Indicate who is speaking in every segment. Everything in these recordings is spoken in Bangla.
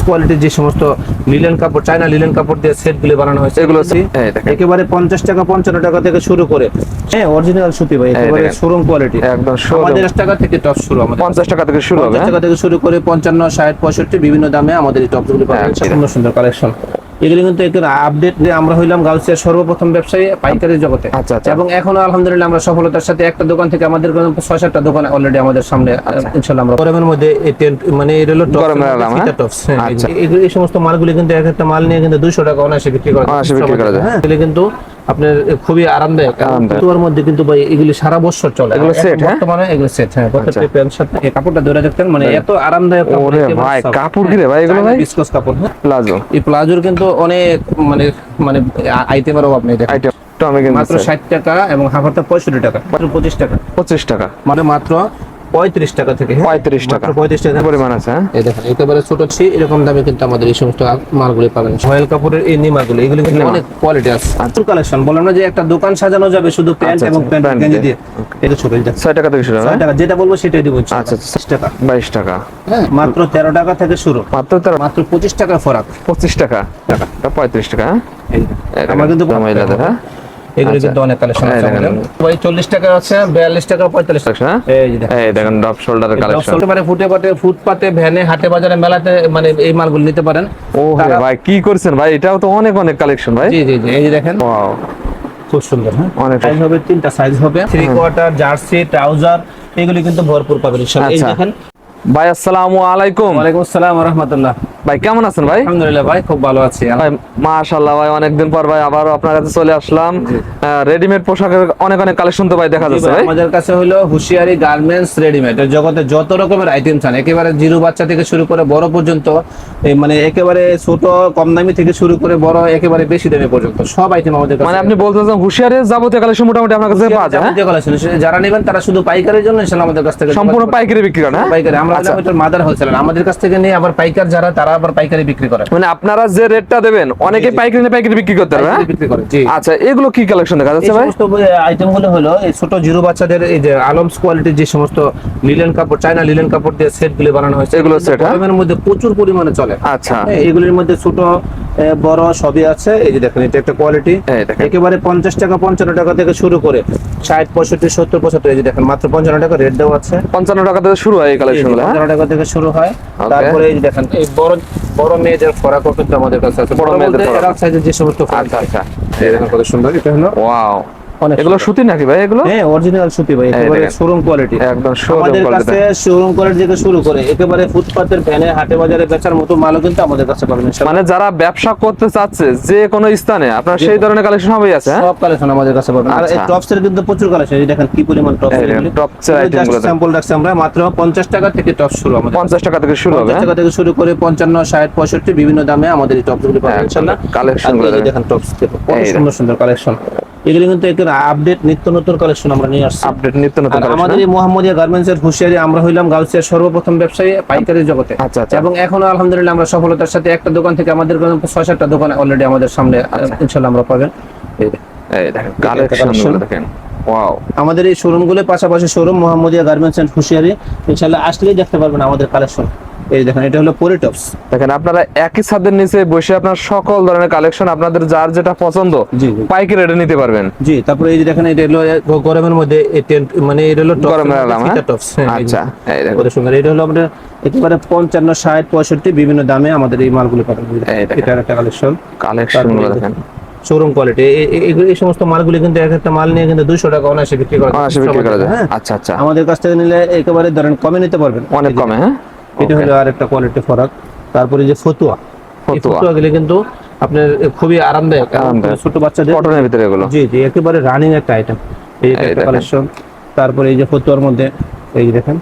Speaker 1: কোয়ালিটির যে সমস্ত লিলেন কাপড়, চায়না লিলেন কাপড় দিয়ে সেটগুলো বানানো হয়েছে, এগুলো একেবারে 50 টাকা 55 টাকা থেকে শুরু করে, হ্যাঁ অরিজিনাল সুতি ভাই, একেবারে শোরুম কোয়ালিটি, একদম 50 টাকা থেকে টপ শুরু, আমাদের
Speaker 2: 50 টাকা থেকে শুরু হবে,
Speaker 1: 50 টাকা থেকে শুরু করে 55 60 65 বিভিন্ন দামে আমাদের এই টপগুলো পাবেন। সুন্দর সুন্দর কালেকশন, এগুলি কিন্তু একটা আপডেট যে আমরা হইলাম গাউসিয়ার সর্বপ্রথম ব্যবসায়ী পাইকারি জগতে। এবং এখনো আলহামদুলিল্লাহ আমরা সফলতার সাথে একটা দোকান থেকে আমাদের 6-7টা দোকান অলরেডি আমাদের সামনে ইনশাআল্লাহ আমরা গরমের মধ্যে মানে এই হলো টপস, এই সমস্ত মালগুলি কিন্তু এক একটা মাল নিয়ে কিন্তু 200 টাকা অনায়াসে বিক্রি করা যায়। হ্যাঁ, এগুলি কিন্তু আপনার খুবই আরামদায়ক, তোর মধ্যে কিন্তু ভাই এগুলি সারা বছর চলে, এগুলো সেট, বর্তমানে এগুলো সেট, হ্যাঁ প্রত্যেকটা প্যান্ট সাথে এই কাপড়টা ধরে দেখতেন, মানে এত আরামদায়ক কাপড়। ওরে ভাই কাপড় কি রে ভাই, এগুলো ভাই বিসকস কাপড়, প্লাজো, এই প্লাজোর কিন্তু অনেক মানে মানে আইটেমের অভাব নেই, দেখেন মাত্র 60 টাকা এবং হাফারটা 65 টাকা, মাত্র 25 টাকা মানে মাত্র 35 টাকা থেকে 35 টাকা 35 টাকা পরিমাণ আছে। এই দেখেন একেবারে ছোট ছি, এরকম দামে কিন্তু আমাদের এই সমস্ত মালগুলি পাবেন। রয়্যাল কাপড়ের এই নিমাগুলো, এগুলো কিন্তু অনেক কোয়ালিটি আছে, আচ্ছা কালেকশন। বললাম না যে একটা দোকান সাজানো যাবে শুধু প্যান্ট এবং প্যান্ট গেঞ্জি দিয়ে, এটা ছোট, এটা 6 টাকা থেকে শুরু, 6 টাকা যেটা বলবো সেটাই দিব। আচ্ছা 20 টাকা 22 টাকা, হ্যাঁ মাত্র 13 টাকা থেকে শুরু, মাত্র 25 টাকা ফরাক, 25 টাকা 35 টাকা। আমার কিন্তু মহিলাদের, হ্যাঁ এগুলো কিন্তু অনেক কালেকশন আছে আমাদের ভাই। 40 টাকা আছে, 42 টাকা 45 টাকা, এই যে দেখেন, এই দেখেন ডপ শোল্ডারের কালেকশন, মানে ফুটপাতে ভ্যানে হাটে বাজারে মেলাতে মানে এই মালগুলো নিতে পারেন। ও ভাই কি করছেন ভাই, এটাও তো অনেক অনেক কালেকশন ভাই। জি জি জি, এই যে দেখেন, ওয়াও খুব সুন্দর, হ্যাঁ অনেক সাইজ হবে, 3টা সাইজ হবে, 3 কোয়ার্টার, জার্সি, ট্রাউজার, এগুলি কিন্তু ভরপুর পাবেন ইনশাআল্লাহ। এই দেখেন
Speaker 2: ভাই, আসসালামু আলাইকুম।
Speaker 1: ওয়ালাইকুম আসসালাম ওয়া রাহমাতুল্লাহ।
Speaker 2: ভাই কেমন আছেন ভাই?
Speaker 1: আলহামদুলিল্লাহ ভাই, খুব ভালো আছি
Speaker 2: ভাই, মাশাআল্লাহ ভাই, অনেকদিন পর ভাই আবার আপনার কাছে চলে আসলাম। রেডিমেড পোশাকের অনেক অনেক কালেকশন তো ভাই দেখা যাচ্ছে ভাই।
Speaker 1: আমাদের কাছে হলো হুশিয়ারি গার্মেন্টস রেডিমেড এর জগতে যত রকমের আইটেম চান, একেবারে জিরো বাচ্চা থেকে শুরু করে বড় পর্যন্ত, মানে একেবারে ছোট কম দামি থেকে শুরু করে বড় একেবারে বেশি দামি পর্যন্ত সব আইটেম আমাদের কাছে।
Speaker 2: মানে আপনি বলতেছেন হুশিয়ারির যাবতীয় কালেকশন মোটামুটি আপনার কাছে পাওয়া যায়,
Speaker 1: যাবতীয় কালেকশন যারা নেবেন তারা শুধু পাইকারির জন্য ইনশাআল্লাহ আমাদের কাছ থেকে
Speaker 2: সম্পূর্ণ পাইকারি বিক্রি করেন? হ্যাঁ
Speaker 1: পাইকারি, আমরা হলো মাদার হোলসেলার, আমাদের কাছ থেকে নিয়ে আবার পাইকার যারা তারা আবার পাইকারি বিক্রি করে।
Speaker 2: মানে আপনারা যে রেটটা দেবেন অনেকে পাইকারি না পাইকারি বিক্রি করতে পারবে, হ্যাঁ বিক্রি করে। জি আচ্ছা, এগুলো কি কালেকশন দেখা যাচ্ছে ভাই?
Speaker 1: এই সমস্ত আইটেমগুলো হলো এই ছোট জিরো বাচ্চাদের এই যে আলমস কোয়ালিটির যে সমস্ত লিলেন কাপড়, চায়না লিলেন কাপড় দিয়ে সেটগুলো বানানো হয়েছে, এগুলো সেট গরমের মধ্যে প্রচুর পরিমাণে চলে। আচ্ছা, এগুলোর মধ্যে ছোট বড় সবই আছে। এই যে দেখেন, এটা একটা কোয়ালিটি, একেবারে 50 টাকা 55 টাকা থেকে শুরু করে 60 65 70 75, এই যে দেখেন মাত্র 55 টাকা রেট দেওয়া আছে। 55 টাকা থেকে শুরু হয় এই কালেকশনগুলো, 55 টাকা থেকে শুরু হয়। তারপরে এই যে দেখেন এই বড় মেয়েদের ফরাকও কিন্তু আমাদের কাছে আছে, বড় মেয়েদের ফরাক সাইজের যে সমস্ত ফরাক। আচ্ছা, এই দেখেন কত সুন্দর, এটা হলো ওয়াও। এগুলো সুতি নাকি ভাই? এগুলো হ্যাঁ অরিজিনাল সুতি ভাই, একেবারে শোরুম কোয়ালিটি, একদম শোরুম কোয়ালিটি। আমাদের কাছে শোরুম কোয়ালিটি থেকে শুরু করে একেবারে ফুটপাতের ভ্যানে হাটে বাজারে বেচার মতো মালও কিন্তু আমাদের কাছে পাবেন।
Speaker 2: মানে যারা ব্যবসা করতে চাচ্ছে যে কোনো স্থানে আপনার সেই ধরনের কালেকশন সবই আছে, সব কালেকশন আমাদের কাছে পাবেন। আর এই টপসের কিন্তু প্রচুর কালেকশন, এই দেখেন কি পরিমাণ টপস, টপসের আইটেমগুলো স্যাম্পল রাখছি আমরা। মাত্র 50 টাকা থেকে টপস শুরু, আমাদের 50 টাকা থেকে শুরু হবে, 50 টাকা থেকে শুরু করে 55 60 65 বিভিন্ন দামে আমাদের এই টপসগুলো পাবেন ইনশাআল্লাহ। কালেকশনগুলো দেখেন, টপস কত সুন্দর সুন্দর কালেকশন, এগুলো কিন্তু একটা আপডেট নিত্য নতুন কালেকশন আমরা নিয়ে আসছি, আপডেট নিত্য নতুন কালেকশন। আমাদের এই মোহাম্মদিয়া গার্মেন্টস এর হুশিয়ারি, আমরা হইলাম গাউসিয়ার সর্বপ্রথম ব্যবসায়ী পাইকারি জগতে। আচ্ছা আচ্ছা, এবং এখনো আলহামদুলিল্লাহ আমরা সফলতার সাথে একটা দোকান থেকে আমাদের 6-7টা দোকান অলরেডি আমাদের সামনে ইনশাআল্লাহ আমরা পাবেন। এই দেখেন কালেকশনগুলো দেখেন, ওয়াও। আমাদের এই শোরুমগুলোর পাশাপাশি শোরুম মোহাম্মদিয়া গার্মেন্টস এন্ড হুশিয়ারি, ইনশাআল্লাহ আসলেই দেখতে পারবেন আমাদের কালেকশন। এই দেখেন, এটা হলো পরি টপস। দেখেন আপনারা একই ছাদের নিচে বসে আপনার সকল ধরনের কালেকশন আপনাদের যার যেটা পছন্দ পাইকারি রেটে নিতে পারবেন। জি, তারপরে এই যে দেখেন, এটা হলো গরমের মধ্যে মানে এটা হলো টপস। আচ্ছা, এই দেখেন কত সুন্দর, এটা হলো আমাদের একেবারে 55 60 65 বিভিন্ন দামে আমাদের এই মালগুলো পাবেন। এটা একটা কালেকশনগুলো দেখেন, শোরুম কোয়ালিটি। এই সমস্ত মালগুলো কিন্তু এক একটা মাল নিয়ে কিন্তু 200 টাকা অনায়াসে বিক্রি করা যায়। আচ্ছা আচ্ছা, আমাদের কাছ থেকে নিলে একেবারে ধরেন কমে নিতে পারবেন, অনেক কমে। হ্যাঁ, এটা হলো আরেকটা কোয়ালিটি ফরাক। তারপরে যে ফতুয়া গুলো কিন্তু আপনার খুবই আরামদায়ক, ছোট বাচ্চাদের কটনের ভিতরে এগুলো। জি জি, একেবারে রানিং একটা আইটেম, এই একটা কালেকশন। তারপরে এই যে ফতুয়ার মধ্যে এই দেখেন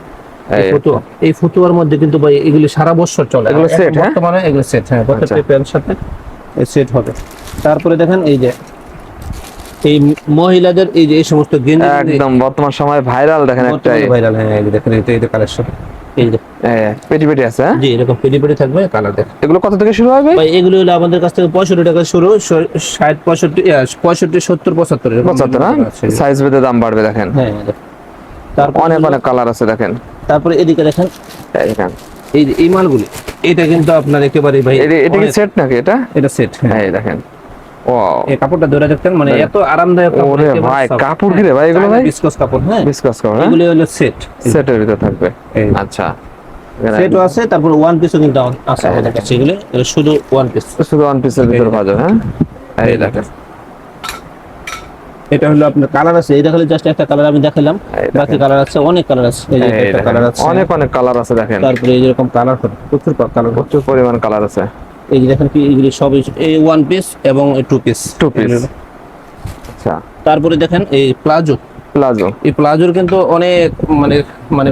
Speaker 2: এই ফতুয়ার মধ্যে কিন্তু ভাই এগুলি সারা বছর চলে, এগুলো সেট, বর্তমানে এগুলো সেট, হ্যাঁ প্রত্যেকটা প্যান্ট সাথে সেট হবে। তারপরে দেখেন এই যে এই মহিলাদের এই যে এই সমস্ত গেঞ্জি একদম বর্তমান সময় ভাইরাল, দেখেন একটা ভাইরাল। হ্যাঁ, এই দেখেন এটা কালেকশন, এই যে পেটি পেটি আছে। জি, এরকম পেটি পেটি থাকবে, কালার দেখেন। এগুলো কত থেকে শুরু হবে ভাই? এগুলো হলো আমাদের কাছ থেকে 65 টাকা শুরু, 60 65 70 75 না, সাইজ ভেদে দাম বাড়বে দেখেন। হ্যাঁ, তারপর অনেক অনেক কালার আছে দেখেন। তারপরে এদিকে দেখেন, এই দেখেন
Speaker 1: এই মালগুলি এটা কিন্তু আপনার একেবারে ভাই
Speaker 2: এটা কি সেট নাকি
Speaker 1: এটা সেট।
Speaker 2: হ্যাঁ দেখেন, ওয়াও,
Speaker 1: এই কাপড়টা ধরে দেখতেন মানে এত আরামদায়ক কাপড়।
Speaker 2: ওরে ভাই কাপড় কি রে ভাই এগুলো ভাই?
Speaker 1: বিসকস কাপড়। হ্যাঁ
Speaker 2: বিসকস কাপড়,
Speaker 1: এগুলো হলো সেট,
Speaker 2: সেটের ভিতর থাকবে। আচ্ছা,
Speaker 1: সেটও আছে, তারপর ওয়ান পিসও কিন্তু আছে আমাদের কাছে। এগুলো শুধু ওয়ান পিস,
Speaker 2: শুধু ওয়ান পিসের ভিতর পাওয়া যাবে। হ্যাঁ এই দেখেন,
Speaker 1: এটা হলো আপনার কালার আছে, এটা খালি জাস্ট একটা কালার আমি দেখালাম, বাকি কালার আছে, অনেক কালার আছে। এই যে একটা কালার আছে,
Speaker 2: অনেক কালার আছে দেখেন।
Speaker 1: তারপরে এই যেরকম কালার প্রচুর কালার,
Speaker 2: প্রচুর পরিমাণ কালার আছে।
Speaker 1: এই যে দেখেন কি এগুলি সব এই ওয়ান পিস এবং টু পিস।
Speaker 2: আচ্ছা,
Speaker 1: তারপরে দেখেন এই প্লাজো। এই প্লাজোর কিন্তু অনেক মানে মানে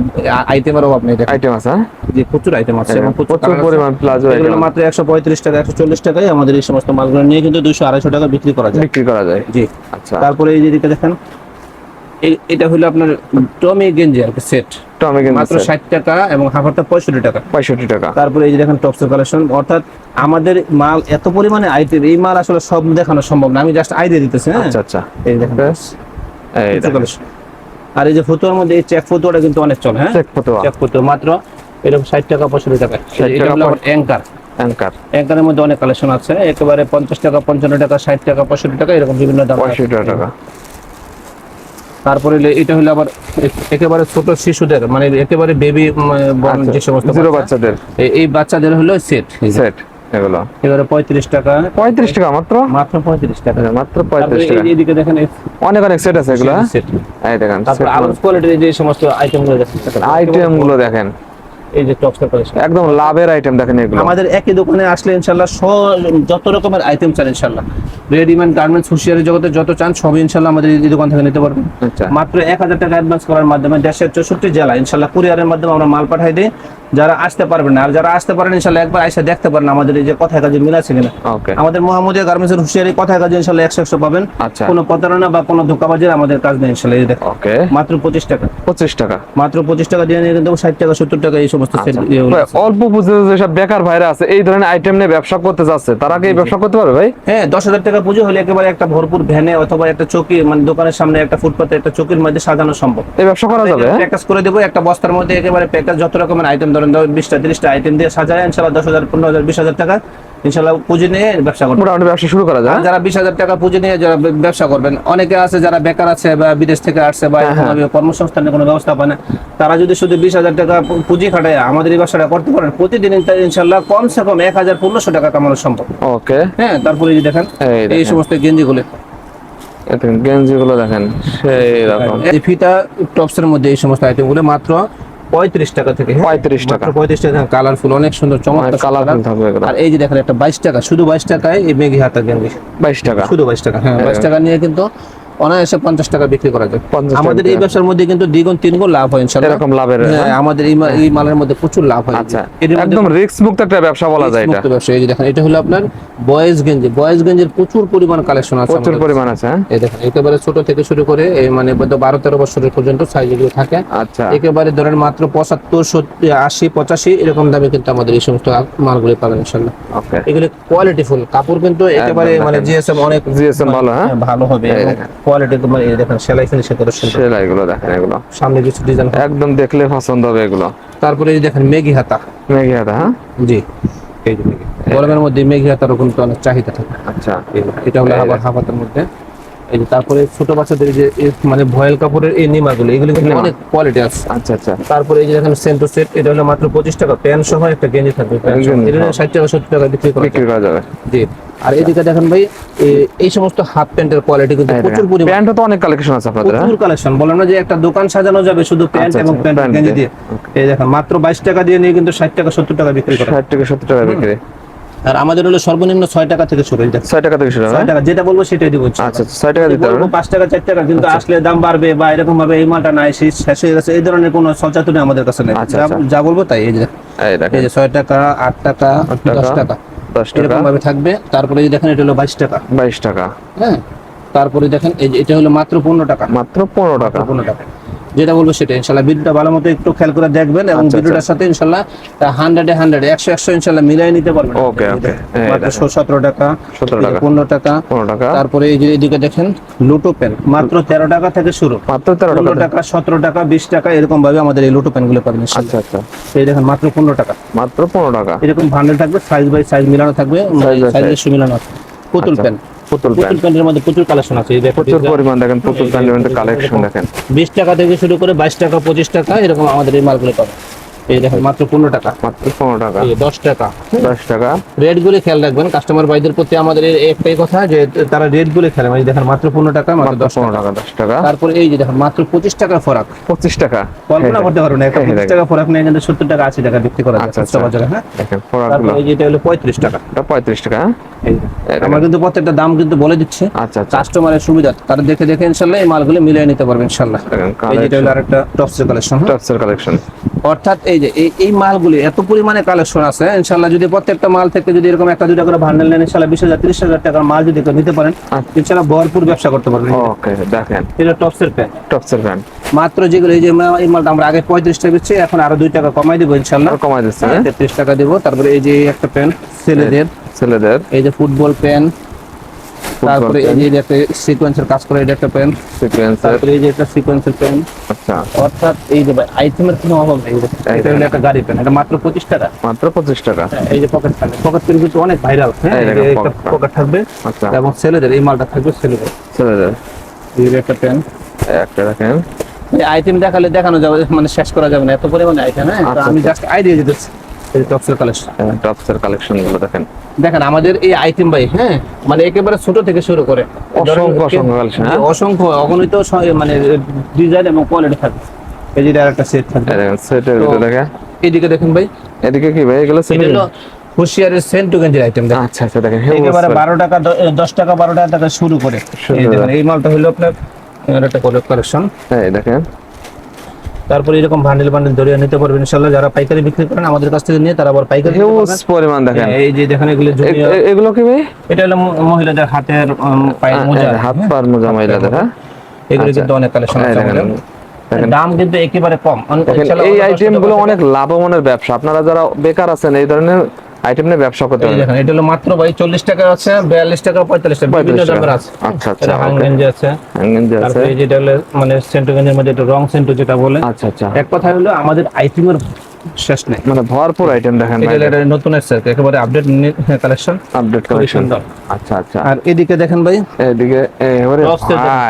Speaker 1: আইটেমের অভাব নেই।
Speaker 2: আইটেম আছে,
Speaker 1: যে প্রচুর আইটেম আছে এবং
Speaker 2: প্রচুর পরিমাণ প্লাজো।
Speaker 1: এগুলো মাত্র 135 টাকা 140 টাকায় আমাদের এই সমস্ত মালগুলো নিয়ে কিন্তু 200-250 টাকা বিক্রি করা যায়। জি।
Speaker 2: আচ্ছা,
Speaker 1: তারপরে এই যেদিকে দেখেন এটা হলো আপনার টমি গেঞ্জি আর কি সেট, মাত্র 60 টাকা এবং হাফারটা 65 টাকা। তারপরে এই যে দেখেন টপসের কালেকশন, অর্থাৎ আমাদের মাল এত পরিমাণে আইটেম, এই মাল আসলে সব দেখানো সম্ভব না, আমি জাস্ট আইডিয়া দিতেছি। হ্যাঁ
Speaker 2: আচ্ছা,
Speaker 1: এই দেখেন কালেকশন। আর এই যে ফতুয়ার মধ্যে এই চেক ফতুয়াটা কিন্তু অনেক চলে। হ্যাঁ চেক ফতুয়া মাত্র এরকম 60 টাকা 65 টাকা। এটা হলো অ্যাঙ্কারের মধ্যে অনেক কালেকশন আছে, একেবারে 50 টাকা 55 টাকা 60 টাকা 65 টাকা এরকম বিভিন্ন দাম।
Speaker 2: 65 টাকা।
Speaker 1: তারপরে এটা হলো আবার একেবারে ছোট শিশুদের, মানে একেবারে বেবি যে সমস্ত
Speaker 2: বাচ্চাদের,
Speaker 1: এই বাচ্চাদের হলো সেট
Speaker 2: এগুলো
Speaker 1: এবারে 35 টাকা।
Speaker 2: 35 টাকা মাত্র
Speaker 1: 35 টাকা।
Speaker 2: এইদিকে
Speaker 1: দেখেন
Speaker 2: অনেক সেট আছে এগুলো। এই দেখেন,
Speaker 1: তারপর আউন্স কোয়ালিটির যে সমস্ত আইটেমগুলো দেখেন, এই যে টপস কালেকশন
Speaker 2: একদম লাভের আইটেম দেখেন এগুলো।
Speaker 1: আমাদের একই দোকানে আসলে ইনশাআল্লাহ যত রকমের আইটেম চান ইনশাআল্লাহ, রেডিমেড গার্মেন্টস হুঁশিয়ারি জগতে যত চান সব ইনশাআল্লাহ আমাদের এই দোকান থেকে নিতে পারবেন। মাত্র 1000 টাকা অ্যাডভান্স করার মাধ্যমে দেশের 64 জেলা ইনশাআল্লাহ কুরিয়ারের মাধ্যমে আমরা মাল পাঠাই দিই। যারা আসতে পারবেন না, আর যারা আসতে পারেন ইনশাআল্লাহ একবার এসে দেখতে পারেন আমাদের এই যে কথায় কাজে মিল আছে কিনা। আমাদের মোহাম্মদিয়া গার্মেন্টস এর হুঁশিয়ারি কথায় কাজে ইনশাআল্লাহ 100 পাবেন। কোনো প্রতারণা বা কোনো ধোঁকাবাজির আমাদের কাজ নেই ইনশাআল্লাহ। এই দেখেন মাত্র 25 টাকা, মাত্র 25 টাকা দিয়ে নিয়ে কিন্তু 60 টাকা 70 টাকা এই সমস্ত সেট।
Speaker 2: অল্প পুঁজি যেসব বেকার ভাইরা আছে এই ধরনের আইটেম নিয়ে ব্যবসা করতে যাচ্ছে, তারা কি ব্যবসা করতে পারবে ভাই?
Speaker 1: হ্যাঁ, 10,000 টাকা পুঁজি হলে একেবারে একটা ভরপুর ভ্যানে অথবা একটা চৌকি, মানে দোকানের সামনে একটা ফুটপাতে একটা চৌকির মধ্যে সাজানো সম্ভব।
Speaker 2: এই ব্যবসা করা যাবে।
Speaker 1: প্যাকেজ করে দেবো একটা বস্তার মধ্যে, একেবারে প্যাকেজ যত রকমের আইটেম ধরেন 20টা 30টা আইটেম দিয়ে সাজায় ইনশাআল্লাহ 10,000 15,000 20,000 টাকা ইনশাআল্লাহ পুঁজি নিয়ে ব্যবসা করবেন।
Speaker 2: মোটামুটি ব্যবসা শুরু করা যায়।
Speaker 1: যারা 20,000 টাকা পুঁজি নিয়ে যারা ব্যবসা করবেন, অনেকে আছে যারা বেকার আছে বা বিদেশ থেকে আসছে বা কর্মসংস্থানের কোনো ব্যবস্থা পায় না, তারা যদি শুধু 20,000 টাকা পুঁজি খাটায় আমাদের এই ব্যবসাটা করতে পারেন, প্রতিদিন ইনশাআল্লাহ কমসে কম 1,500 টাকা কামানো সম্ভব। হ্যাঁ, তারপরে দেখেন এই সমস্ত গেঞ্জিগুলো,
Speaker 2: গেঞ্জিগুলো দেখেন সেই রকম।
Speaker 1: এই ফিতা টপসের মধ্যে এই সমস্ত আইটেমগুলো মাত্র 35 টাকা থেকে।
Speaker 2: 35 টাকা,
Speaker 1: 35 টাকা। কালারফুল, অনেক সুন্দর চমৎকার কালারফুল থাকবে। আর এই যে দেখেন একটা 22 টাকা, শুধু 22 টাকায় এই মেঘি হাতা গেঞ্জি 22 টাকা, শুধু 22 টাকা। হ্যাঁ, 22 টাকা নিয়ে কিন্তু অনায়াসে 50 টাকা বিক্রি করা যায়। আমাদের এই ব্যবসার মধ্যে কিন্তু দ্বিগুণ তিনগুণ লাভ হয় ইনশাআল্লাহ। এরকম লাভের, হ্যাঁ, আমাদের এই মালের মধ্যে প্রচুর লাভ হয়।
Speaker 2: আচ্ছা, একদম রিস্ক মুক্ত একটা ব্যবসা বলা যায় এটা।
Speaker 1: ব্যবসা। এই যে দেখেন এটা হলো আপনার বয়েজ গেঞ্জি। বয়েজ গেঞ্জির প্রচুর পরিমাণ কালেকশন আছে,
Speaker 2: প্রচুর পরিমাণ আছে।
Speaker 1: এই দেখেন একেবারে ছোট থেকে শুরু করে এই মানে 12-13 বছরের পর্যন্ত সাইজগুলো থাকে।
Speaker 2: আচ্ছা,
Speaker 1: একেবারে ধরেন মাত্র 75 70 80 85 এরকম দামে কিন্তু আমাদের এই সমস্ত মালগুলো পাবেন ইনশাআল্লাহ। ওকে, এগুলো কোয়ালিটি ফুল কাপড় কিন্তু একেবারে মানে জিএসএম অনেক ভালো। হ্যাঁ, ভালো হবে কোয়ালিটি। মানে এই দেখেন সেলাই ফিনিশিং কত সুন্দর, সেলাইগুলো দেখেন, এগুলো সামনে কিছু ডিজাইন
Speaker 2: একদম দেখলে পছন্দ হবে এগুলো।
Speaker 1: তারপরে এই দেখেন মেঘি হাতা। হ্যাঁ জি, এই যে গরমের মধ্যে মেঘি হাতারও কিন্তু অনেক চাহিদা থাকে। আচ্ছা, এটা হলো আবার হাফাতের মধ্যে। এই যে তারপরে ছোট বাচ্চাদের যে মানে ভয়েল কাপড়ের এই নিমাগুলো, এগুলো কিন্তু অনেক কোয়ালিটি আছে। আচ্ছা, তারপরে এই যে দেখেন সেন্টো সেট, এটা হলো মাত্র 25 টাকা, প্যান্ট সহ একটা গেঞ্জি থাকবে। এটা 60 টাকা 70 টাকা বিক্রি করা যাবে। জি। আর এদিকে দেখেন ভাই এই সমস্ত হাফ প্যান্টের কোয়ালিটি কিন্তু প্রচুর পরিমাণ। প্যান্টও তো অনেক কালেকশন আছে আপনাদের। প্রচুর কালেকশন, বললাম না যে একটা দোকান সাজানো যাবে শুধু প্যান্ট এবং প্যান্ট গেঞ্জি দিয়ে। এই দেখেন মাত্র 22 টাকা দিয়ে নিয়ে কিন্তু 60 টাকা 70 টাকা বিক্রি করা। 60 টাকা 70 টাকা বিক্রি। আর আমাদের হলো সর্বনিম্ন 6 টাকা থেকে শুরু। 6 টাকা থেকে শুরু। 6 টাকা যেটা বলবো সেটাই দিব। আচ্ছা, 6 টাকা দিতে হবে। 5 টাকা 4 টাকা কিন্তু আসলে দাম বাড়বে বা এরকম ভাবে এই মালটা নাই শেষ হয়ে গেছে এই ধরনের কোনো সচেতন আমাদের কাছে নেই। যা বলবো তাই। এই যে 6 টাকা 8 টাকা 10 টাকা এরকম ভাবে থাকবে। তারপরে এই দেখেন এটা হলো 22 টাকা। 22 টাকা। হ্যাঁ, তারপরে দেখেন এই যে এটা হলো মাত্র 15 টাকা। মাত্র 15 টাকা। যেটা বলবো সেটা ইনশাআল্লাহ। ভিডিওটা ভালো মতো একটু খেয়াল করে দেখবেন এবং ভিডিওটার সাথে ইনশাআল্লাহ 100 100 ইনশাআল্লাহ মিলাই নিতে পারবেন।
Speaker 2: ওকে ওকে,
Speaker 1: মাত্র 17 টাকা,
Speaker 2: 17 টাকা,
Speaker 1: 15 টাকা,
Speaker 2: 15 টাকা।
Speaker 1: তারপরে এই যে এদিকে দেখেন লুটো পেন মাত্র 13 টাকা থেকে শুরু,
Speaker 2: মাত্র 13
Speaker 1: 15 টাকা, 17 টাকা, 20 টাকা, এরকম ভাবে আমাদের এই লুটো পেন গুলো পাবেন ইনশাআল্লাহ।
Speaker 2: আচ্ছা আচ্ছা,
Speaker 1: এই দেখেন মাত্র 15 টাকা,
Speaker 2: মাত্র 15 টাকা।
Speaker 1: এরকম বান্ডেল থাকবে, সাইজ বাই সাইজ মিলানো থাকবে, সাইজ রেশিও মিলানো আছে। পুতুল পেন,
Speaker 2: পুতুল
Speaker 1: পুতুল পেনের মধ্যে প্রচুর কালেকশন আছে, এই দেখেন
Speaker 2: প্রচুর পরিমাণ দেখেন পুতুল প্যান্টের কালেকশন দেখেন।
Speaker 1: 20 টাকা থেকে শুরু করে 22 টাকা, 25 টাকা, এরকম আমাদের এই মালগুলো পাবেন। এই দেখেন মাত্র 15 টাকা,
Speaker 2: মাত্র 15 টাকা,
Speaker 1: এই 10 টাকা।
Speaker 2: 10 টাকা।
Speaker 1: রেট গুলো খেয়াল রাখবেন, কাস্টমার ভাইদের প্রতি আমাদের একটাই কথা যে তারা রেট গুলো খেয়াল রাখবেন। এই দেখেন মাত্র 15 টাকা, মাত্র 10 টাকা,
Speaker 2: 10 টাকা।
Speaker 1: তারপরে এই যে দেখেন মাত্র 25 টাকা ফরাক,
Speaker 2: 25 টাকা।
Speaker 1: কল্পনা করতে পারবেন না, একটা 25 টাকা ফরাক নিয়ে কিন্তু 70 টাকা 80 টাকা বিক্রি করা যায় খুচরা বাজারে। হ্যাঁ,
Speaker 2: দেখেন ফরাকগুলো,
Speaker 1: তারপরে এই যে এটা হলো 35 টাকা,
Speaker 2: এটা 35 টাকা।
Speaker 1: এই যে আমরা কিন্তু প্রত্যেকটা দাম কিন্তু বলে দিচ্ছি,
Speaker 2: আচ্ছা আচ্ছা,
Speaker 1: কাস্টমারের সুবিধা, তারা দেখে দেখে ইনশাআল্লাহ এই মালগুলো মিলিয়ে নিতে পারবে ইনশাআল্লাহ। এই যে এটা হলো আরেকটা টপসের কালেকশন,
Speaker 2: টপসের কালেকশন।
Speaker 1: অর্থাৎ এই যে এই মালগুলি এত পরিমাণে কালেকশন আছে ইনশাআল্লাহ। যদি প্রত্যেকটা মাল থেকে যদি এরকম একটা দুইটা করে বান্ডেল নেন ইনশাআল্লাহ 20,000 30,000 টাকার মাল যদি কেউ নিতে পারেন ইনশাআল্লাহ ভরপুর ব্যবসা করতে পারবেন।
Speaker 2: ওকে, দেখেন
Speaker 1: এটা টপসের প্যান্ট,
Speaker 2: টপসের প্যান্ট
Speaker 1: মাত্র যেগুলো এই যে এই মালটা আমরা আগে 35 টাকা বেচছি, এখন আরো 2 টাকা কমাই দেবো ইনশাআল্লাহ,
Speaker 2: কমাই দিচ্ছে,
Speaker 1: 33 টাকা দেবো। তারপরে এই যে একটা প্যান্ট ছেলেদের, এই যে ফুটবল প্যান্ট, তারপরে এই যে একটা সিকোয়েন্সের কাজ করে এটা একটা প্যান্ট, তারপরে এই যে একটা সিকোয়েন্সের প্যান্ট।
Speaker 2: আচ্ছা,
Speaker 1: অর্থাৎ এই যে ভাই আইটেমের কোনো অভাব নেই। এটা হলো একটা গাড়ি প্যান্ট, এটা মাত্র 25 টাকা,
Speaker 2: মাত্র 25 টাকা।
Speaker 1: এই যে পকেট থাকবে, পকেট পেন কিন্তু অনেক ভাইরাল। হ্যাঁ, একটা পকেট থাকবে।
Speaker 2: আচ্ছা,
Speaker 1: এবং ছেলেদের এই মালটা থাকবে ছেলেদের এই যে একটা প্যান্ট,
Speaker 2: একটা দেখেন।
Speaker 1: এই আইটেম দেখালে দেখানো যাবে মানে শেষ করা যাবে না, এত পরিমাণে আইটেম। হ্যাঁ, তো আমি জাস্ট আইডিয়া দিতেছি। এই টপসের কালেকশন,
Speaker 2: টপসের কালেকশন গুলো দেখেন,
Speaker 1: দেখেন আমাদের এই আইটেম ভাই, হ্যাঁ মানে একেবারে ছোট থেকে শুরু করে
Speaker 2: অসংখ্য অসংখ্য কালেকশন,
Speaker 1: অসংখ্য অগণিত মানে ডিজাইন এবং কোয়ালিটি থাকবে। এই যে আরেকটা সেট থাকবে,
Speaker 2: দেখেন সেটের ভিতরে দেখেন।
Speaker 1: এইদিকে দেখেন ভাই,
Speaker 2: এদিকে কি ভাই এগুলো সেট?
Speaker 1: এটা হলো হুশিয়ারের সেন্টু গেঞ্জির আইটেম। দেখেন
Speaker 2: আচ্ছা আচ্ছা, দেখেন
Speaker 1: একেবারে 12 টাকা 10 টাকা 12 টাকা থেকে শুরু করে। এই দেখেন এই মালটা হলো আপনার একটা কালেকশন,
Speaker 2: এই দেখেন।
Speaker 1: তারপরে এরকম বান্ডেল বান্ডেল ধরে নিতে পারবেন ইনশাআল্লাহ। যারা পাইকারি বিক্রি করেন আমাদের কাছ থেকে নিয়ে তারা আবার পাইকারি নিতে পারবেন।
Speaker 2: হিউজ পরিমাণ দেখেন।
Speaker 1: এই যে দেখেন এগুলো
Speaker 2: এগুলো কি ভাই?
Speaker 1: এটা হলো মহিলাদের হাতের পায়ের মোজা,
Speaker 2: হাত পার মোজা মহিলাদের। হ্যাঁ,
Speaker 1: এগুলো কিন্তু অনেক কালেকশন আছে আমাদের, দাম কিন্তু একেবারে কম।
Speaker 2: এই আইটেম গুলো অনেক লাভবানের ব্যবসা। আপনারা যারা বেকার আছেন এই ধরনের আইটেম নিয়ে ব্যবসা করতে পারেন।
Speaker 1: দেখেন এটা হলো মাত্র ভাই 40 টাকা আছে, 42 টাকা, 45 টাকা, বিভিন্ন দামের আছে।
Speaker 2: আচ্ছা আচ্ছা,
Speaker 1: এটা হাঙ্গেঞ্জি আছে,
Speaker 2: হাঙ্গেঞ্জি আছে।
Speaker 1: তারপরে এই যেটা হলো মানে সেন্টু গেঞ্জির মধ্যে একটু রং সেন্টু যেটা বলে।
Speaker 2: আচ্ছা আচ্ছা,
Speaker 1: এক কথা হলো আমাদের আইটেমের শেষ নেই,
Speaker 2: মানে ভরপুর আইটেম দেখেন ভাই।
Speaker 1: এটা নতুন এসেছে একেবারে আপডেট কালেকশন,
Speaker 2: আপডেট কালেকশন। আচ্ছা আচ্ছা,
Speaker 1: আর এদিকে দেখেন ভাই
Speaker 2: এদিকে এবারে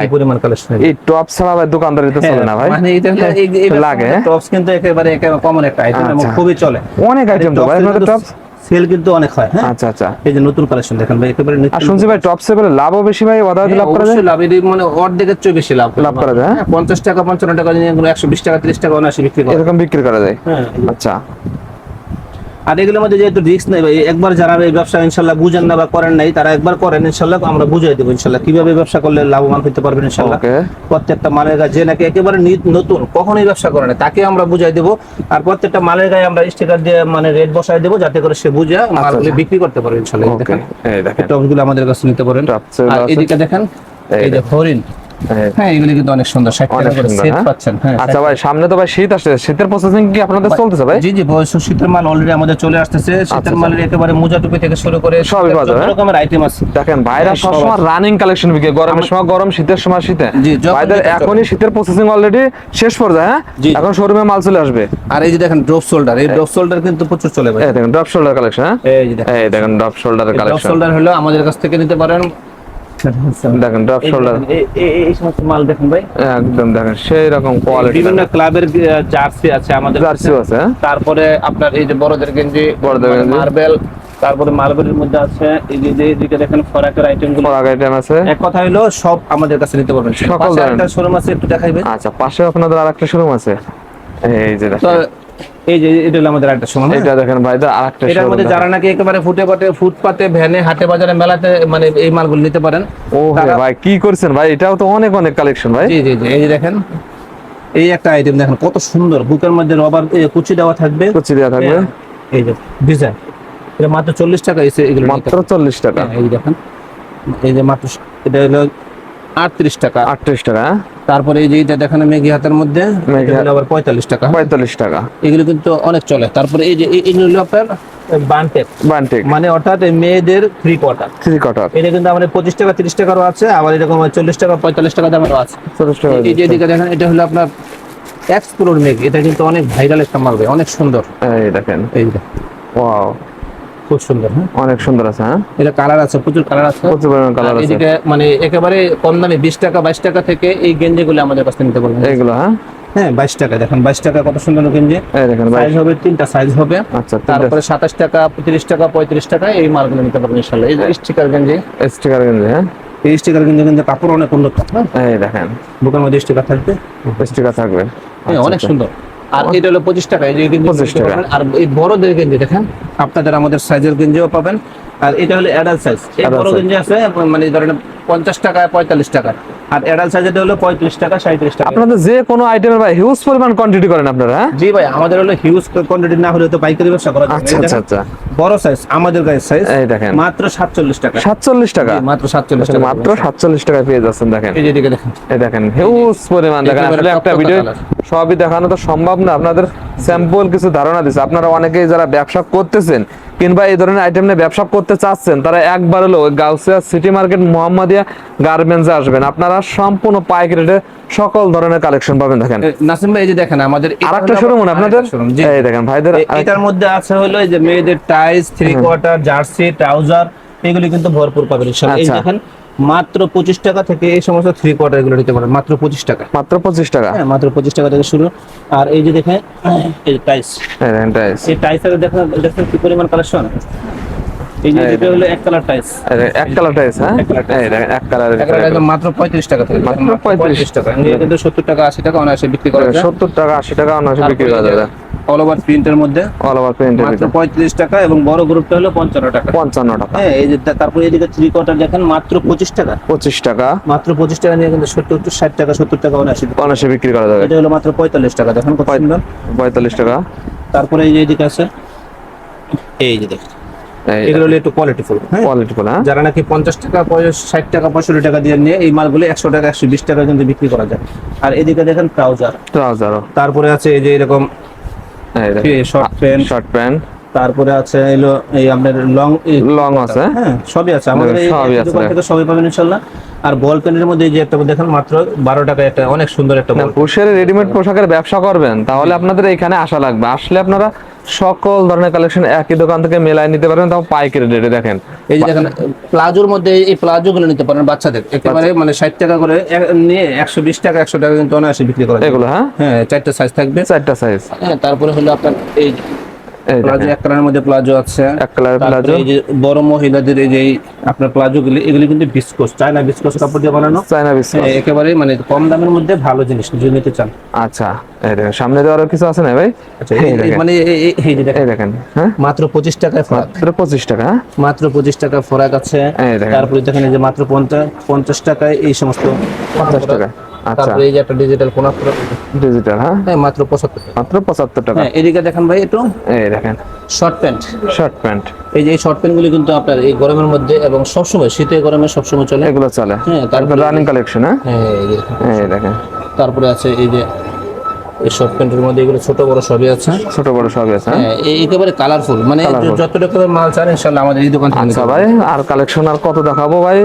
Speaker 1: কি পরিমাণ কালেকশন।
Speaker 2: এই টপ ছাড়া ভাই দোকানদারিতে চলে না ভাই,
Speaker 1: মানে এটা
Speaker 2: লাগে।
Speaker 1: টপস কিন্তু একেবারে কমন একটা আইটেম এবং খুবই চলে।
Speaker 2: অনেক আইটেম তো ভাই আপনাদের টপস
Speaker 1: সেল কিন্তু অনেক হয়। হ্যাঁ,
Speaker 2: আচ্ছা আচ্ছা,
Speaker 1: এই যে নতুন কালেকশন দেখেন ভাই একেবারে।
Speaker 2: আর শুনছি ভাই টপসে করে লাভও বেশি ভাই, অর্ডার লাভ করা যায়।
Speaker 1: অবশ্যই লাভ, এর মানে অর্ধেকের চেয়ে বেশি লাভ
Speaker 2: করা যায়।
Speaker 1: 50 টাকা 55 টাকা নিয়ে 120 টাকা 30 টাকা অনায়াসে বিক্রি করে,
Speaker 2: এরকম বিক্রি করা যায়।
Speaker 1: হ্যাঁ,
Speaker 2: আচ্ছা।
Speaker 1: আর এগুলোর মধ্যে যেহেতু রিস্ক নেই ভাই, একবার যারা এই ব্যবসা ইনশাআল্লাহ বুঝেন না বা করেন নাই তারা একবার করেন ইনশাআল্লাহ আমরা বুঝিয়ে দেবো ইনশাআল্লাহ কিভাবে ব্যবসা করলে লাভবান হতে পারবেন ইনশাআল্লাহ। প্রত্যেকটা মালের গায়ে যে নাকি একেবারে নতুন কখনোই ব্যবসা করে না তাকে আমরা বুঝাই দেবো, আর প্রত্যেকটা মালের গায়ে আমরা স্টিকার দিয়ে মানে রেট বসাই দেবো যাতে করে সে বুঝে মালগুলো বিক্রি করতে পারবে ইনশাআল্লাহ। দেখেন এই দেখেন টপগুলো আমাদের কাছে নিতে পারেন। আর এদিকে দেখেন এই যে হরিণ, হ্যাঁ এগুলি কিন্তু অনেক সুন্দর 60 টাকা করে সেট পাচ্ছেন। হ্যাঁ,
Speaker 2: আচ্ছা ভাই সামনে তো ভাই শীত আসছে, শীতের প্রসেসিং কি আপনাদের চলতেছে ভাই?
Speaker 1: জি জি, শীতের মাল অলরেডি আমাদের চলে আসতেছে। শীতের মালের একেবারে মোজা টুপি থেকে শুরু করে
Speaker 2: সবই পাওয়া যাবে,
Speaker 1: রকমের আইটেম আছে।
Speaker 2: দেখেন ভাইরা সবসময় রানিং কালেকশন বিক্রি, গরমের সময় গরম, শীতের সময় শীতে। ভাইদের এখনই শীতের প্রসেসিং অলরেডি শেষ পর্যায়ে। হ্যাঁ, এখন শোরুমে মাল চলে আসবে।
Speaker 1: আর এই যে দেখেন ড্রপ শোল্ডার, এই ড্রপ শোল্ডার কিন্তু প্রচুর চলে ভাই।
Speaker 2: এই দেখেন ড্রপ শোল্ডার কালেকশন। এই যে দেখেন ড্রপ শোল্ডারের কালেকশন।
Speaker 1: ড্রপ শোল্ডার হলো আমাদের কাছ থেকে নিতে পারেন।
Speaker 2: দেখেন ড্রপ শোল্ডার,
Speaker 1: এই সমস্ত মাল দেখেন ভাই
Speaker 2: একদম দেখেন সেই রকম কোয়ালিটি।
Speaker 1: বিভিন্ন ক্লাবের জার্সি আছে আমাদের,
Speaker 2: জার্সি আছে।
Speaker 1: তারপরে আপনার এই যে বড়দের গেঞ্জি, মার্বেল, তারপরে মার্বেলের মধ্যে আছে এই যে এদিকে দেখেন ফরাকের আইটেম গুলো,
Speaker 2: ফরাক আইটেম আছে।
Speaker 1: এক কথা হলো সব আমাদের কাছে নিতে পারবেন।
Speaker 2: সকল ধরনের
Speaker 1: শোরুম আছে, একটু দেখাইবেন।
Speaker 2: আচ্ছা, পাশে আপনাদের আরেকটা শোরুম আছে। এই যে দেখেন,
Speaker 1: এই যে এটা হলো আমাদের আরেকটা শোরুম।
Speaker 2: এটা দেখেন ভাই আরেকটা শোরুম।
Speaker 1: এটার মধ্যে যারা নাকি একেবারে ফুটপাতে ভ্যানে হাটে বাজারে মেলাতে মানে এই মালগুলো নিতে পারেন।
Speaker 2: ও ভাই কি করছেন ভাই, এটাও তো অনেক অনেক কালেকশন ভাই।
Speaker 1: জি জি জি, এই যে দেখেন এই একটা আইটেম দেখেন কত সুন্দর, বুকের মধ্যে রবার কুচি দেওয়া থাকবে,
Speaker 2: কুচি দেওয়া থাকবে।
Speaker 1: এই যে ডিজাইন, এটা মাত্র 40 টাকা এসে, এগুলো
Speaker 2: মাত্র 40 টাকা।
Speaker 1: এই দেখেন এই যে মাত্র এটা হলো 38 টাকা।
Speaker 2: 38 টাকা।
Speaker 1: তারপরে এই যে এটা দেখেন মেঘি হাতের মধ্যে, এটা হলো আবার 45 টাকা।
Speaker 2: 45 টাকা,
Speaker 1: এগুলো কিন্তু অনেক চলে। তারপরে এই যে এগুলো হলো আপনার বানটেক, মানে অর্থাৎ এই মেয়েদের 3 কোয়ার্টার। এটা কিন্তু আমাদের 25 টাকা 30 টাকারও আছে, আবার এরকম 40 টাকা 45 টাকা দামেরও আছে। এই যে এদিকে দেখেন, এটা হলো আপনার এক্সপ্লোর মেঘ, এটা কিন্তু অনেক ভাইরাল একটা মাল, অনেক সুন্দর।
Speaker 2: এই দেখেন,
Speaker 1: এই যে
Speaker 2: ওয়াও,
Speaker 1: খুব সুন্দর। হ্যাঁ,
Speaker 2: অনেক সুন্দর আছে। হ্যাঁ,
Speaker 1: এটা কালার আছে, প্রচুর কালার আছে,
Speaker 2: প্রচুর পরিমাণ কালার আছে।
Speaker 1: এদিকে মানে একেবারে কম দামে 20 টাকা 22 টাকা থেকে এই গেঞ্জিগুলো আমাদের কাছে নিতে পারবেন।
Speaker 2: এইগুলো
Speaker 1: হ্যাঁ 22 টাকা, দেখেন 22 টাকা কত সুন্দর গেঞ্জি।
Speaker 2: এই দেখেন,
Speaker 1: সাইজ হবে 3টা সাইজ হবে।
Speaker 2: আচ্ছা,
Speaker 1: তারপরে 27 টাকা 30 টাকা 35 টাকা এই মালগুলো নিতে পারবেন ইনশাআল্লাহ। এই যে স্টিকার গেঞ্জি,
Speaker 2: হ্যাঁ,
Speaker 1: এই স্টিকার কিন্তু কাপড় অনেক উন্নত।
Speaker 2: এই দেখেন,
Speaker 1: বুকের মধ্যে স্টিকার থাকবে,
Speaker 2: হ্যাঁ,
Speaker 1: অনেক সুন্দর। আর এটা হলো 25 টাকা, এই যে গেঞ্জি
Speaker 2: 25 টাকা।
Speaker 1: আর এই বড়দের গেঞ্জি দেখেন, আপনাদের আমাদের সাইজের গেঞ্জিও পাবেন। আর এটা হলো অ্যাডাল্ট সাইজ, এই বড় গেঞ্জি আছে মানে ধরেন 50 টাকা 45 টাকা, আর অ্যাডাল্ট সাইজ এটা হলো 35 টাকা 37 টাকা।
Speaker 2: আপনাদের যে কোনো আইটেমের ভাই হিউজ পরিমাণ কোয়ান্টিটি করেন আপনারা? হ্যাঁ
Speaker 1: জি ভাই, আমাদের হলো হিউজ কোয়ান্টিটি না হলে তো পাইকারি ব্যবসা করা যায়।
Speaker 2: আচ্ছা,
Speaker 1: বড় সাইজ আমাদের গায়ের সাইজ,
Speaker 2: এই দেখেন
Speaker 1: মাত্র 47 টাকা।
Speaker 2: 47 টাকা,
Speaker 1: মাত্র 47 টাকা,
Speaker 2: মাত্র 47 টাকায় পেয়ে যাচ্ছেন। দেখেন
Speaker 1: এই যে দিকে দেখেন,
Speaker 2: এই দেখেন হিউজ পরিমাণ। দেখেন আসলে একটা ভিডিও সবই দেখানো তো সম্ভব না, আপনাদের স্যাম্পল কিছু ধারণা দিচ্ছে। আপনারা অনেকেই যারা ব্যবসা করতেছেন কিংবা এই ধরনের আইটেম নিয়ে ব্যবসা করতে চাচ্ছেন, তারা একবার হলো গাউসিয়া সিটি মার্কেট মোহাম্মদিয়া গার্মেন্টসে আসবেন, আপনারা সম্পূর্ণ পাইকারি রেটে সকল ধরনের কালেকশন পাবেন। দেখেন
Speaker 1: নাসিম ভাই, এই যে দেখেন আমাদের
Speaker 2: আরেকটা শোরুম আপনাদের, এই দেখেন ভাইদের
Speaker 1: এটার মধ্যে আছে হলো এই যে মেয়েদের টাইস, 3 কোয়ার্টার, জার্সি, ট্রাউজার, এগুলি কিন্তু ভরপুর পাবেন ইনশাআল্লাহ। এই দেখেন মাত্র 25 টাকা থেকে এই সমস্ত 3 কোয়ার্টার গুলো নিতে পারেন, মাত্র 25 টাকা।
Speaker 2: মাত্র 25 টাকা,
Speaker 1: হ্যাঁ মাত্র 25 টাকা থেকে শুরু। আর এই যে দেখেন এই টাইস, এই টাইসের দেখেন কি পরিমাণ কালেকশন। এই যে এটা হলো এক কালার টাইস,
Speaker 2: এক কালার টাইস। হ্যাঁ, এই দেখেন এক কালার,
Speaker 1: মাত্র 35 টাকা থেকে,
Speaker 2: মাত্র 35
Speaker 1: টাকা। এর কিন্তু 70 টাকা 80 টাকা অনায়াসে বিক্রি করা যায়।
Speaker 2: 70 টাকা 80 টাকা অনায়াসে বিক্রি করা যায়।
Speaker 1: অল ওভার প্রিন্টের মধ্যে,
Speaker 2: অল ওভার প্রিন্টের
Speaker 1: মাত্র 35 টাকা, এবং বড় গ্রুপটা হলো 55 টাকা।
Speaker 2: 55 টাকা।
Speaker 1: হ্যাঁ, এই যে তারপরে এদিকে 3 কোয়ার্টার দেখেন মাত্র 25 টাকা।
Speaker 2: 25 টাকা,
Speaker 1: মাত্র 25 টাকা নিয়ে কিন্তু 70 60 টাকা 70 টাকা
Speaker 2: অনায়াসে বিক্রি করা যাবে।
Speaker 1: এটা হলো মাত্র 45 টাকা, দেখেন কত সুন্দর।
Speaker 2: 45 টাকা।
Speaker 1: তারপরে এই যে এদিকে আছে, এই যে দেখেন এগুলো হলো একটু কোয়ালিটিফুল। হ্যাঁ, কোয়ালিটিফুল। যারা নাকি 50 টাকা 60 টাকা 65 টাকা দিয়ে নিয়ে এই মালগুলো 100 টাকা 120 টাকা কিন্তু বিক্রি করা যায়। আর এদিকে দেখেন ট্রাউজার, তারপরে আছে এই যে এরকম শর্ট প্যান্ট, তারপরে আছে এলো এই আপনার লং আছে। হ্যাঁ, সবই আছে আমাদের এই দোকান থেকে, সবই পাবেন ইনশাআল্লাহ। আর বল পেনের মধ্যে এই যে একটা দেখেন মাত্র 12 টাকা, একটা অনেক সুন্দর একটা বল।
Speaker 2: পুরুষের রেডিমেড পোশাকের ব্যবসা করবেন তাহলে আপনাদের এখানে আসা লাগবে। আসলে আপনারা সকল ধরনের কালেকশন একই দোকান থেকে মেলায় নিতে পারবেন, তাও পাইকারি রেটে। দেখেন
Speaker 1: এই যে দেখেন প্লাজোর মধ্যে এই প্লাজো গুলো নিতে পারেন বাচ্চাদের, একেবারে মানে 60 টাকা করে নিয়ে 120 টাকা 100 টাকা কিন্তু অনায়াসে বিক্রি করা যায় এগুলো। হ্যাঁ, 4টা সাইজ থাকবে, 4টা সাইজ। হ্যাঁ, তারপরে হলো আপনার এই প্লাজো, এক কালারের মধ্যে প্লাজো আছে, এক কালার প্লাজো। এই যে বড় মহিলাদের এই যে আপনার প্লাজো গুলি, এগুলি কিন্তু বিস্কোস, চায়না বিস্কোস কাপড় দিয়ে বানানো, চায়না বিস্কোস। একেবারে মানে কম দামের মধ্যে ভালো জিনিস যদি নিতে চান। আচ্ছা, এই দেখেন সামনে দেওয়ার কিছু আছে না ভাই? আচ্ছা, মানে এই যে দেখেন, হ্যাঁ মাত্র 25 টাকায় ফরাক, মাত্র 25 টাকা, মাত্র 25 টাকা ফরাক আছে। তারপরে দেখেন এই যে মাত্র 50 টাকায় এই সমস্ত 50 টাকা। তারপরে এই যে একটা ডিজিটাল কোনা ডিজিটাল, হ্যাঁ মাত্র 75 টাকা। হ্যাঁ, এদিকে দেখেন ভাই একটু, এই দেখেন শর্ট প্যান্ট। এই যে এই শর্ট প্যান্ট গুলি কিন্তু আপনার এই গরমের মধ্যে এবং সবসময় শীতে গরমে সবসময় চলে, এগুলো চলে। হ্যাঁ, তারপর রানিং কালেকশন। হ্যাঁ, এই দেখেন তারপরে আছে এই যে এই শর্ট প্যান্টের মধ্যে এগুলো ছোট বড় সবই আছে, হ্যাঁ একেবারে কালারফুল, মানে যত রকমের মাল চান ইনশাআল্লাহ আমাদের এই দোকান থেকে। আচ্ছা ভাই, আর কালেকশন আর কত দেখাবো ভাই?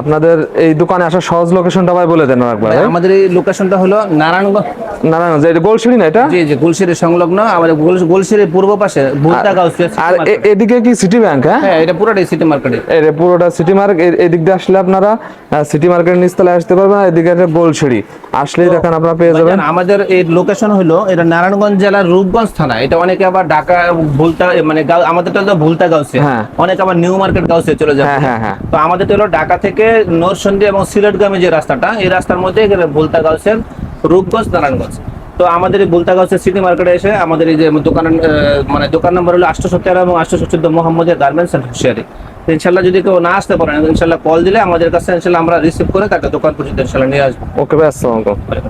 Speaker 1: আপনাদের এই দোকানে আসার সহজ লোকেশনটা ভাই বলে দেন একবার। আমাদের এই লোকেশনটা হলো নারায়ণগঞ্জ, এই গোলসিঁড়ি না এটা? জি জি, গোলসিঁড়ি সংলগ্ন আমাদের গোলসিঁড়ির পূর্ব পাশে ভুলতা গাউসিয়া। আর এদিকে কি সিটি ব্যাংক? হ্যাঁ, এটা পুরোটাই সিটি মার্কেট, এটা পুরোটা সিটি মার্কেট। এদিক দিয়ে আসলে আপনারা সিটি মার্কেটের নিচতলায় আসতে পারবেন, এদিকে একটা গোলসিঁড়ি আসলেই দেখেন আপনারা পেয়ে যাবেন। আমাদের এই লোকেশন হলো এটা নারায়ণগঞ্জ জেলার রূপগঞ্জ থানা। এটা অনেকে আবার ঢাকা ভুলতা, মানে আমাদেরটা তো ভুলতা গাউসে, অনেকে আবার নিউ মার্কেট গাউসে চলে যায়। তো আমাদেরটা হলো ঢাকা থেকে নরসিংদী এবং সিলেটগামী যে রাস্তাটা, এই রাস্তার মধ্যে ভুলতা গাউসের রূপগঞ্জ নারায়ণগঞ্জ। তো আমাদের এই ভুলতা গাউসের সিটি মার্কেটে এসে আমাদের এই যে দোকান নম্বর হলো 817 এবং 814 মোহাম্মদিয়া গার্মেন্টস এন্ড হুশিয়ারি। ইনশাআল্লাহ যদি কেউ না আসতে পারেন ইনশাআল্লাহ কল দিলে আমাদের কাছে ইনশাআল্লাহ আমরা রিসিভ করে তাকে দোকান পর্যন্ত ইনশাআল্লাহ নিয়ে আসবো। ওকে ভাই, আসসালামু আলাইকুম।